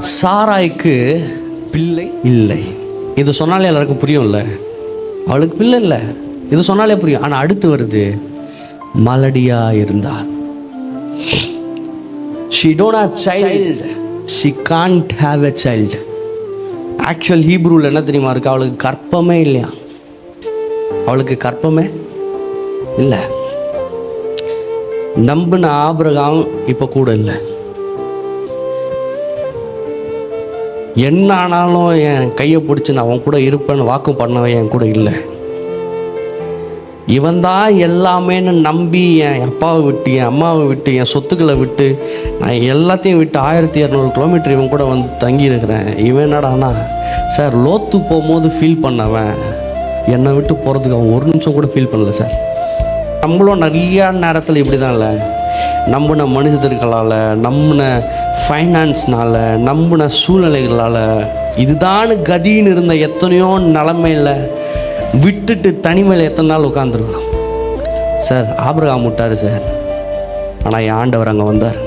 சாராய்க்கு பிள்ளை இல்லை. இது சொன்னாலே எல்லாருக்கும் புரியும்ல. அவளுக்கு பிள்ளை இல்லை, இது சொன்னாலே புரியும். ஆனால் அடுத்து வருது, மலடியா இருந்தாள். she don't have child, she can't have a child. Actual ஹீப்ரூவில் என்ன தெரியுமா இருக்கு? அவளுக்கு கற்பமே இல்லையா, அவளுக்கு கற்பமே இல்லை. நம்பின ஆபிரகாம் இப்போ கூட இல்லை. என்ன ஆனாலும் என் கையை பிடிச்சி நான் அவன் கூட இருப்பேன்னு வாக்கு பண்ணவன் என் கூட இல்லை. இவன் தான் எல்லாமேன்னு நம்பி என் அப்பாவை விட்டு, என் அம்மாவை விட்டு, என் சொத்துக்களை விட்டு, நான் எல்லாத்தையும் விட்டு 1200 கிலோமீட்டர் இவன் கூட வந்து தங்கியிருக்கிறேன். இவன் என்னடானா சார், லோத்து போகும்போது ஃபீல் பண்ணவன் என்னை விட்டு போகிறதுக்கு அவன் ஒரு நிமிஷம் கூட ஃபீல் பண்ணல சார். நம்மளும் நிறையா நேரத்தில் இப்படி தான் இல்லை, நம்பின மனுஷர்களால், நம்பின ஃபைனான்ஸ்னால், நம்பின சூழ்நிலைகளால், இதுதான் கதின்னு இருந்த எத்தனையோ நிலமையில் விட்டுட்டு தனிமையில் எத்தனை நாள் உட்காந்துருக்கோம் சார். ஆபிரகாம் விட்டார் சார், ஆனால் என் ஆண்டவர் அங்கே வந்தார்.